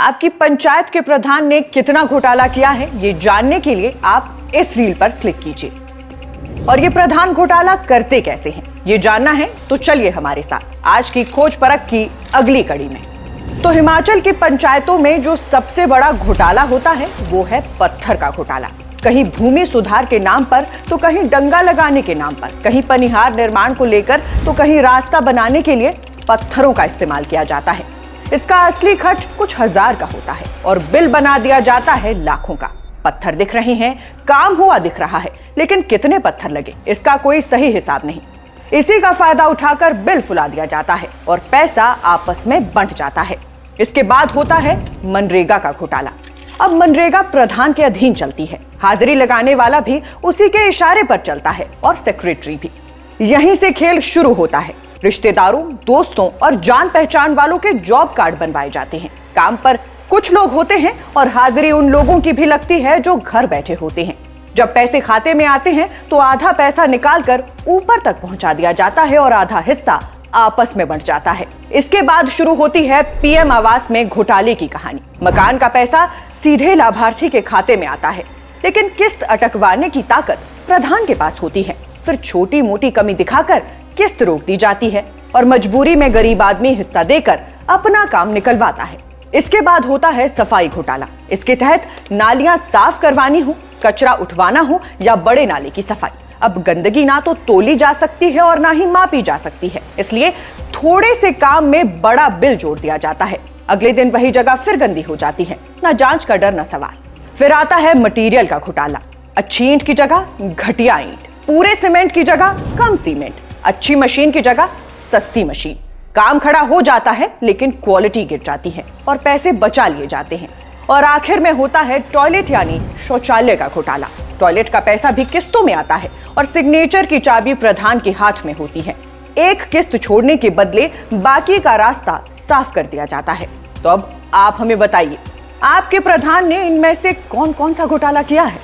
आपकी पंचायत के प्रधान ने कितना घोटाला किया है, ये जानने के लिए आप इस रील पर क्लिक कीजिए। और ये प्रधान घोटाला करते कैसे हैं, ये जानना है तो चलिए हमारे साथ आज की खोज परख की अगली कड़ी में। तो हिमाचल की पंचायतों में जो सबसे बड़ा घोटाला होता है वो है पत्थर का घोटाला। कहीं भूमि सुधार के नाम पर तो कहीं डंगा लगाने के नाम पर, कहीं पनिहार निर्माण को लेकर तो कहीं रास्ता बनाने के लिए पत्थरों का इस्तेमाल किया जाता है। इसका असली खर्च कुछ हजार का होता है और बिल बना दिया जाता है लाखों का। पत्थर दिख रहे हैं, काम हुआ दिख रहा है, लेकिन कितने पत्थर लगे इसका कोई सही हिसाब नहीं। इसी का फायदा उठाकर बिल फुला दिया जाता है और पैसा आपस में बंट जाता है। इसके बाद होता है मनरेगा का घोटाला। अब मनरेगा प्रधान के अधीन चलती है, हाजिरी लगाने वाला भी उसी के इशारे पर चलता है और सेक्रेटरी भी। यहीं से खेल शुरू होता है। रिश्तेदारों, दोस्तों और जान पहचान वालों के जॉब कार्ड बनवाए जाते हैं। काम पर कुछ लोग होते हैं और हाजिरी उन लोगों की भी लगती है जो घर बैठे होते हैं। जब पैसे खाते में आते हैं तो आधा पैसा निकालकर ऊपर तक पहुंचा दिया जाता है और आधा हिस्सा आपस में बंट जाता है। इसके बाद शुरू होती है पीएम आवास में घोटाले की कहानी। मकान का पैसा सीधे लाभार्थी के खाते में आता है, लेकिन किस्त अटकवाने की ताकत प्रधान के पास होती है। फिर छोटी मोटी कमी दिखाकर किस्त रोक दी जाती है और मजबूरी में गरीब आदमी हिस्सा देकर अपना काम निकलवाता है। इसके बाद होता है सफाई घोटाला। इसके तहत नालियां साफ करवानी हो, कचरा उठवाना हो या बड़े नाले की सफाई। अब गंदगी ना तो तोली जा सकती है और ना ही मापी जा सकती है, इसलिए थोड़े से काम में बड़ा बिल जोड़ दिया जाता है। अगले दिन वही जगह फिर गंदी हो जाती है, ना जांच का डर ना सवाल। फिर आता है मटेरियल का घोटाला। अच्छी ईंट की जगह घटिया ईंट, पूरे सीमेंट की जगह कम सीमेंट, अच्छी मशीन की जगह सस्ती मशीन। काम खड़ा हो जाता है लेकिन क्वालिटी गिर जाती है और पैसे बचा लिए जाते हैं। और आखिर में होता है टॉयलेट यानी शौचालय का घोटाला। टॉयलेट का पैसा भी किस्तों में आता है और सिग्नेचर की चाबी प्रधान के हाथ में होती है। एक किस्त छोड़ने के बदले बाकी का रास्ता साफ कर दिया जाता है। तो अब आप हमें बताइए, आपके प्रधान ने इनमें से कौन कौन सा घोटाला किया है?